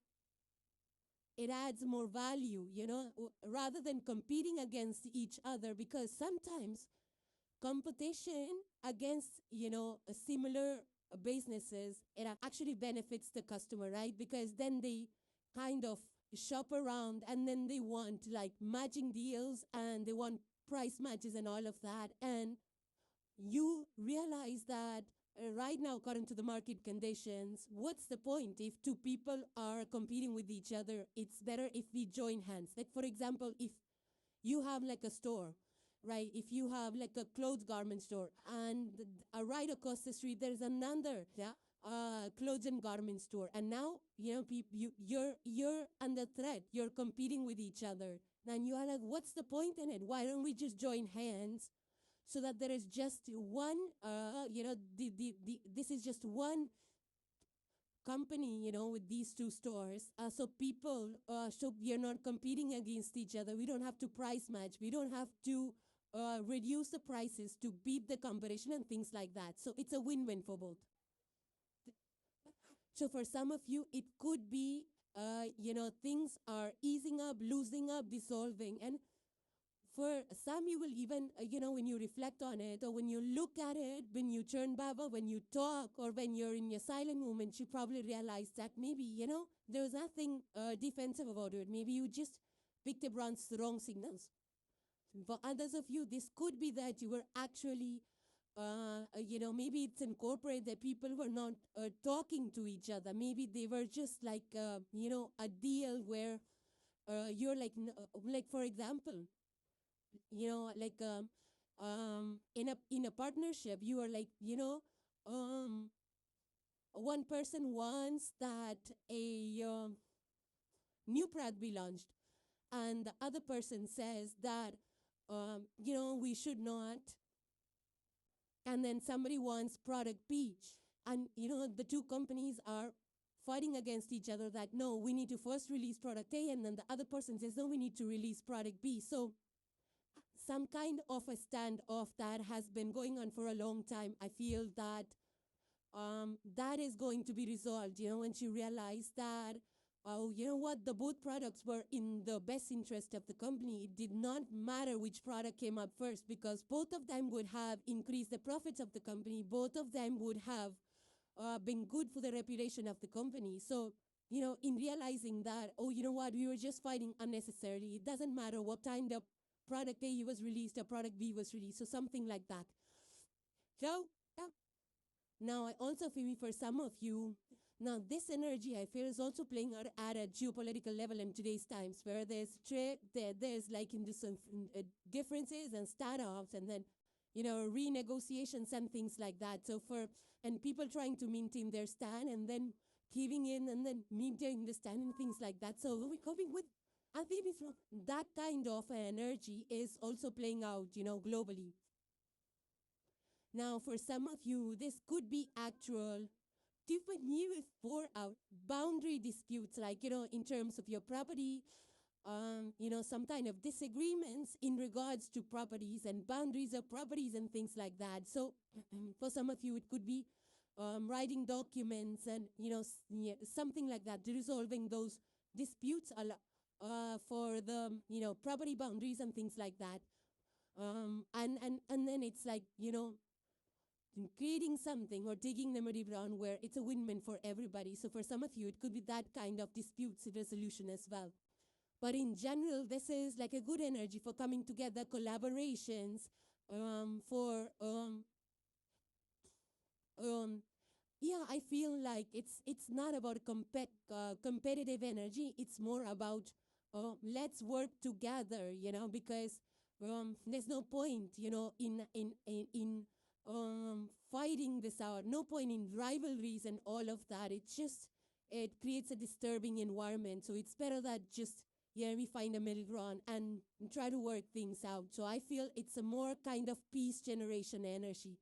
it adds more value, rather than competing against each other, because sometimes competition against, similar businesses, it actually benefits the customer, right? Because then they kind of shop around and then they want like matching deals and they want price matches and all of that. And you realize that right now, according to the market conditions, what's the point if two people are competing with each other? It's better if we join hands. Like, for example, if you have like a store, right? If you have like a clothes garment store and right across the street, there's another clothes and garment store. And now, you're under threat. You're competing with each other. And you are like, what's the point in it? Why don't we just join hands so that there is just one, this is just one company, with these two stores. So people, so we are not competing against each other. We don't have to price match. We don't have to reduce the prices to beat the competition and things like that. So it's a win-win for both. So for some of you, it could be, things are easing up, loosening up, dissolving. And for some, you will even, when you reflect on it, or when you look at it, when you turn back, or when you talk, or when you're in your silent moment, you probably realize that maybe, there's nothing defensive about it. Maybe you just picked up wrong signals. For others of you, this could be that you were actually, maybe it's in corporate that people were not talking to each other. Maybe they were just like, a deal where you're like for example, like in a partnership, you are like, one person wants that a new product be launched, and the other person says that, we should not. And then somebody wants product B, and the two companies are fighting against each other that, no, we need to first release product A, and then the other person says, no, we need to release product B. So some kind of a standoff that has been going on for a long time. I feel that that is going to be resolved, once you realize that, oh, you know what, the both products were in the best interest of the company. It did not matter which product came up first, because both of them would have increased the profits of the company. Both of them would have been good for the reputation of the company. So, in realizing that, oh, you know what, we were just fighting unnecessarily. It doesn't matter what time the product A was released or product B was released, so something like that. So, yeah. Now, I also feel for some of you, now this energy I feel is also playing out at a geopolitical level in today's times, where there's trade, there's like in this differences and startups, and then, renegotiations and things like that. So and people trying to maintain their stand, and then giving in, and then maintaining the stand and things like that. So we're coping with, I think that kind of energy is also playing out, globally. Now, for some of you, this could be actual different news for our boundary disputes, like, in terms of your property, some kind of disagreements in regards to properties and boundaries of properties and things like that. So for some of you, it could be writing documents and, something like that, resolving those disputes for the, property boundaries and things like that. And then it's like, creating something or taking the middle ground where it's a win-win for everybody. So for some of you, it could be that kind of disputes resolution as well. But in general, this is like a good energy for coming together, collaborations, I feel like it's not about competitive energy. It's more about let's work together, because there's no point, in fighting this out. No point in rivalries and all of that. It creates a disturbing environment. So it's better that just, we find a middle ground and try to work things out. So I feel it's a more kind of peace generation energy.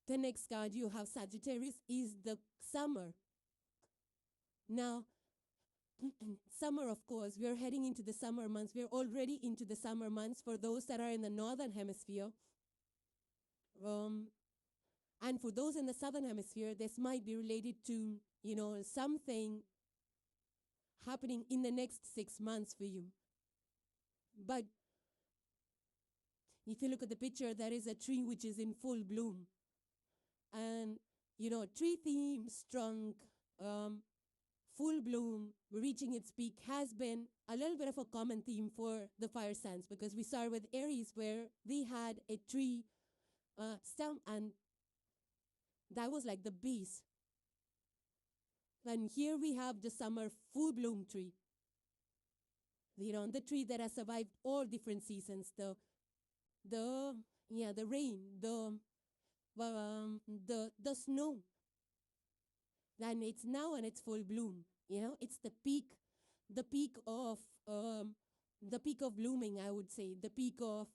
The next card you have, Sagittarius, is the summer. Now, summer, of course, we're heading into the summer months. We're already into the summer months for those that are in the northern hemisphere. And for those in the southern hemisphere, this might be related to, something happening in the next 6 months for you. But if you look at the picture, there is a tree which is in full bloom. And, tree theme, strong, full bloom, reaching its peak has been a little bit of a common theme for the fire signs, because we started with Aries, where they had a tree stem, and that was like the base. And here we have the summer full bloom tree. The tree that has survived all different seasons, the rain, the snow. And it's now in its full bloom. It's the peak of blooming, I would say, the peak of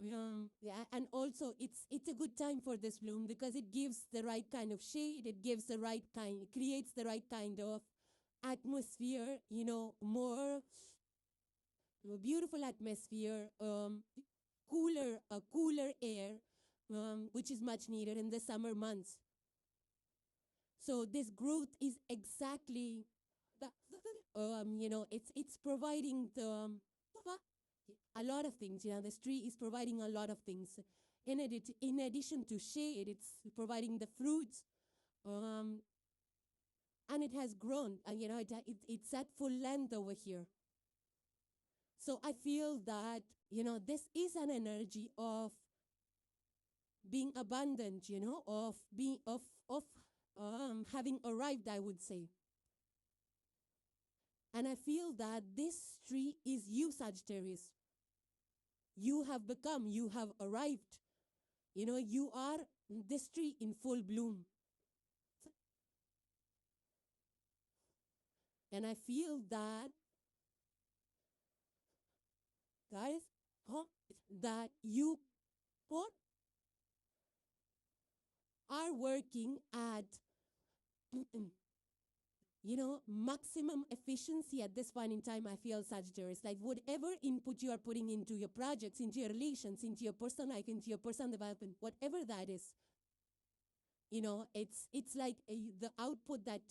Yeah, and also it's a good time for this bloom because it gives the right kind of shade, it gives the right kind, it creates the right kind of atmosphere, more beautiful atmosphere, cooler air, which is much needed in the summer months. So this growth is exactly the, it's providing a lot of things. This tree is providing a lot of things. In addition to shade, it's providing the fruits, and it has grown. And it's at full length over here. So I feel that this is an energy of being abundant. Of being of having arrived, I would say. And I feel that this tree is you, Sagittarius. You have become, you have arrived. You are this tree in full bloom. And I feel that, guys, that you are working at maximum efficiency at this point in time. I feel, Sagittarius, like whatever input you are putting into your projects, into your relations, into your personal life, into your personal development, whatever that is, it's like the output that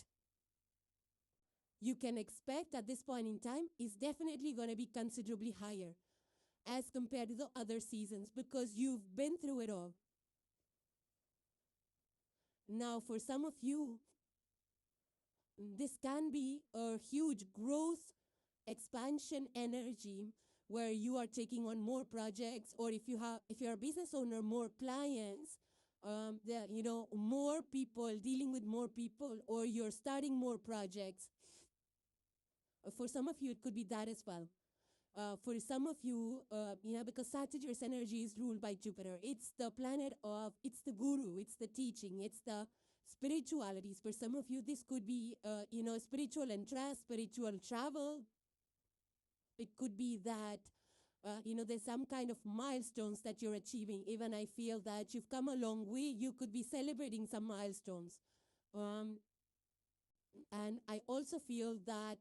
you can expect at this point in time is definitely going to be considerably higher as compared to the other seasons because you've been through it all. Now, for some of you, this can be a huge growth, expansion energy where you are taking on more projects, or if you're a business owner, more clients, more people, dealing with more people, or you're starting more projects. For some of you, it could be that as well. For some of you, because Sagittarius energy is ruled by Jupiter. It's the planet it's the guru, it's the teaching, it's the spiritualities. For some of you, this could be, spiritual interest, spiritual travel. It could be that, there's some kind of milestones that you're achieving. Even I feel that you've come a long way. You could be celebrating some milestones. And I also feel that,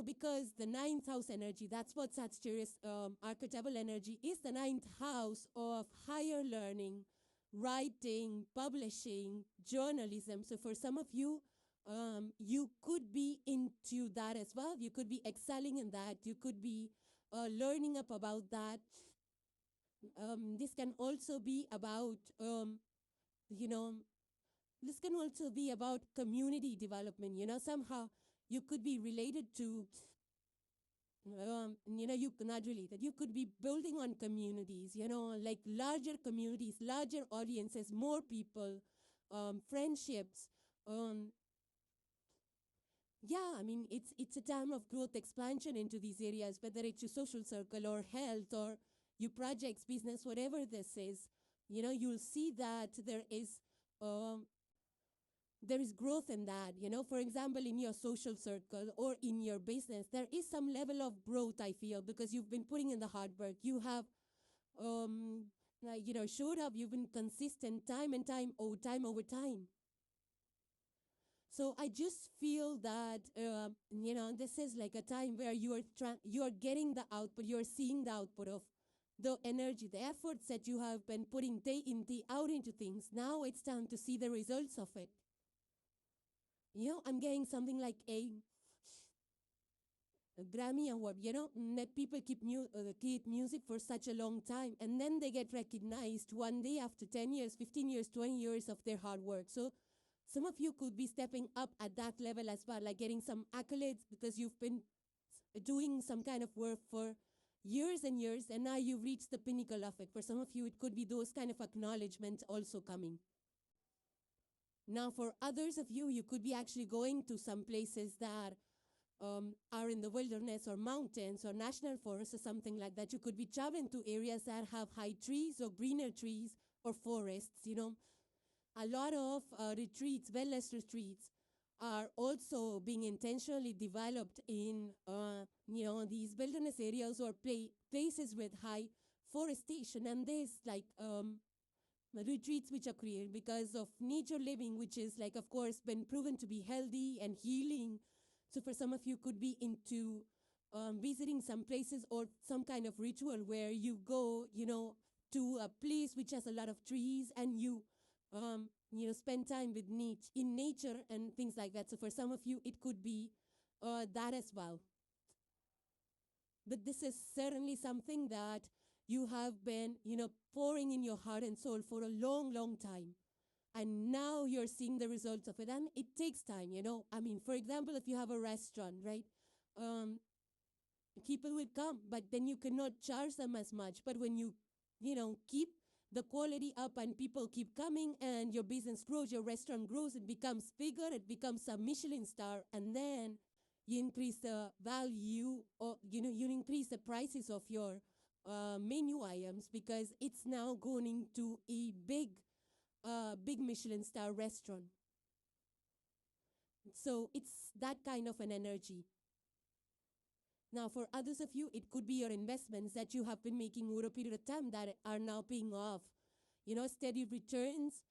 because the 9th house energy, that's what Sagittarius archetypal energy is, the 9th house of higher learning, writing, publishing, journalism. So for some of you, you could be into that as well. You could be excelling in that. You could be learning up about that. This can also be about, this can also be about community development. Somehow you could be related to, you not related. You could be building on communities, like larger communities, larger audiences, more people, friendships. Yeah, I mean, it's a time of growth, expansion into these areas, whether it's your social circle or health or your projects, business, whatever this is. You'll see that there is growth in that. For example, in your social circle or in your business, there is some level of growth, I feel, because you've been putting in the hard work. You have, showed up. You've been consistent time over time. So I just feel that, this is like a time where you are getting the output, you're seeing the output of the energy, the efforts that you have been putting day in, day out into things. Now it's time to see the results of it. I'm getting something like a Grammy Award, that people keep music for such a long time, and then they get recognized one day after 10 years, 15 years, 20 years of their hard work. So some of you could be stepping up at that level as well, like getting some accolades because you've been doing some kind of work for years and years, and now you've reached the pinnacle of it. For some of you, it could be those kind of acknowledgements also coming. Now, for others of you, you could be actually going to some places that are in the wilderness or mountains or national forests or something like that. You could be traveling to areas that have high trees or greener trees or forests, A lot of retreats, wellness retreats, are also being intentionally developed in, these wilderness areas or places with high forestation. And there's like retreats which are created because of nature living, which is like, of course, been proven to be healthy and healing. So for some of you, could be into visiting some places or some kind of ritual where you go, to a place which has a lot of trees and you spend time with in nature and things like that. So for some of you, it could be that as well. But this is certainly something that you have been, pouring in your heart and soul for a long, long time. And now you're seeing the results of it. And it takes time, I mean, for example, if you have a restaurant, right? People will come, but then you cannot charge them as much. But when you, keep the quality up and people keep coming and your business grows, your restaurant grows, it becomes bigger, it becomes a Michelin star, and then you increase the value or, you increase the prices of your menu items because it's now going into a big Michelin star restaurant. So it's that kind of an energy. Now, for others of you, it could be your investments that you have been making over a period of time that are now paying off, steady returns,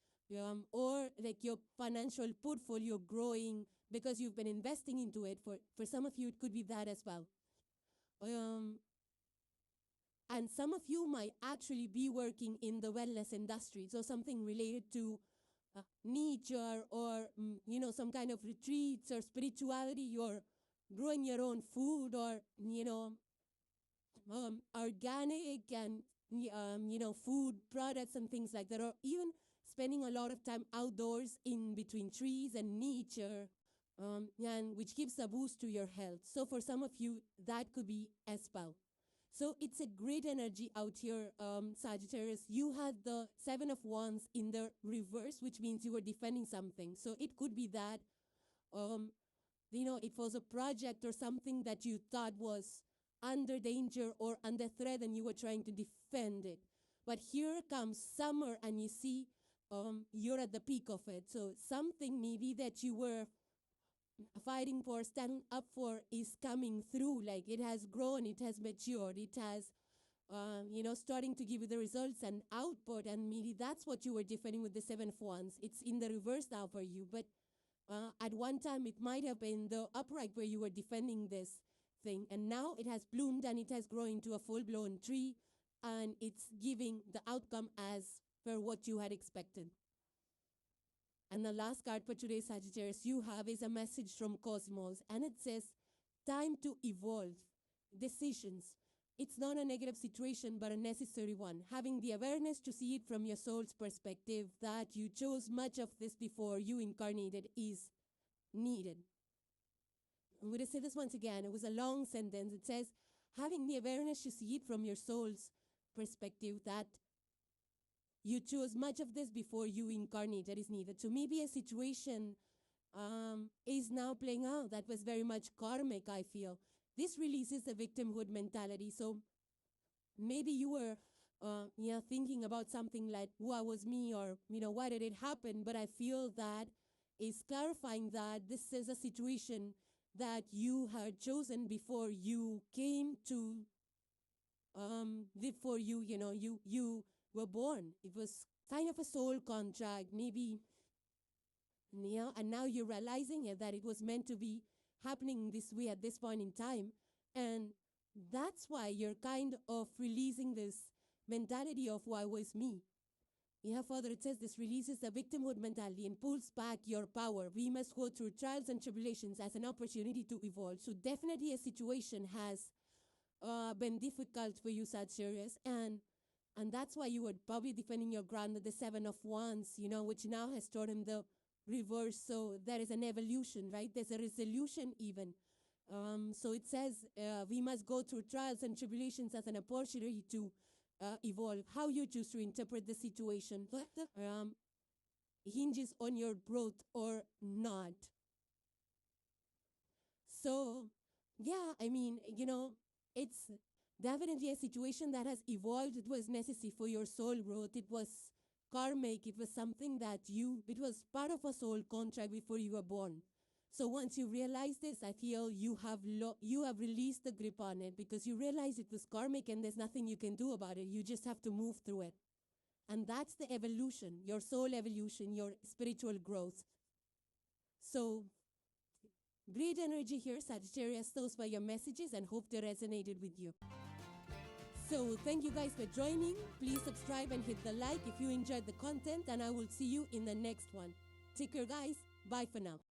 or like your financial portfolio growing because you've been investing into it. For some of you, it could be that as well. And some of you might actually be working in the wellness industry, so something related to nature or, some kind of retreats or spirituality, or growing your own food or, organic and, food products and things like that, or even spending a lot of time outdoors in between trees and nature, and which gives a boost to your health. So for some of you, that could be as well. So it's a great energy out here, Sagittarius. You had the 7 of Wands in the reverse, which means you were defending something. So it could be that, it was a project or something that you thought was under danger or under threat and you were trying to defend it. But here comes summer and you see you're at the peak of it. So something maybe that you were fighting for, standing up for is coming through. Like it has grown, it has matured, it has, starting to give you the results and output. And maybe that's what you were defending with the 7 of Wands. It's in the reverse now for you. But at one time, it might have been the upright where you were defending this thing. And now it has bloomed and it has grown into a full-blown tree. And it's giving the outcome as per what you had expected. And the last card for today, Sagittarius, you have is a message from Cosmos. And it says, time to evolve. Decisions. It's not a negative situation, but a necessary one. Having the awareness to see it from your soul's perspective, that you chose much of this before you incarnated, is needed. I'm going to say this once again. It was a long sentence. It says, having the awareness to see it from your soul's perspective, that you chose much of this before you incarnated, is needed. So maybe a situation is now playing out that was very much karmic, I feel. This releases the victimhood mentality. So maybe you were thinking about something like, why was me, or, why did it happen? But I feel that is clarifying that this is a situation that you had chosen before you came to, before you, you were born. It was kind of a soul contract, maybe, and now you're realizing it, that it was meant to be happening this way at this point in time. And that's why you're kind of releasing this mentality of why was me. Further it says this releases the victimhood mentality and pulls back your power. We must go through trials and tribulations as an opportunity to evolve. So definitely a situation has been difficult for you, Sagittarius, and that's why you were probably defending your ground with the 7 of Wands, which now has turned in the reverse. So there is an evolution, right? There's a resolution even. So it says we must go through trials and tribulations as an opportunity to evolve. How you choose to interpret the situation hinges on your growth or not. So, yeah, I mean, it's definitely a situation that has evolved. It was necessary for your soul growth. It was karmic. It was something that it was part of a soul contract before you were born. So once you realize this, I feel you have released the grip on it because you realize it was karmic and there's nothing you can do about it. You just have to move through it. And that's the evolution, your soul evolution, your spiritual growth. So great energy here, Sagittarius. Those were your messages and hope they resonated with you. So thank you guys for joining. Please subscribe and hit the like if you enjoyed the content, and I will see you in the next one. Take care, guys. Bye for now.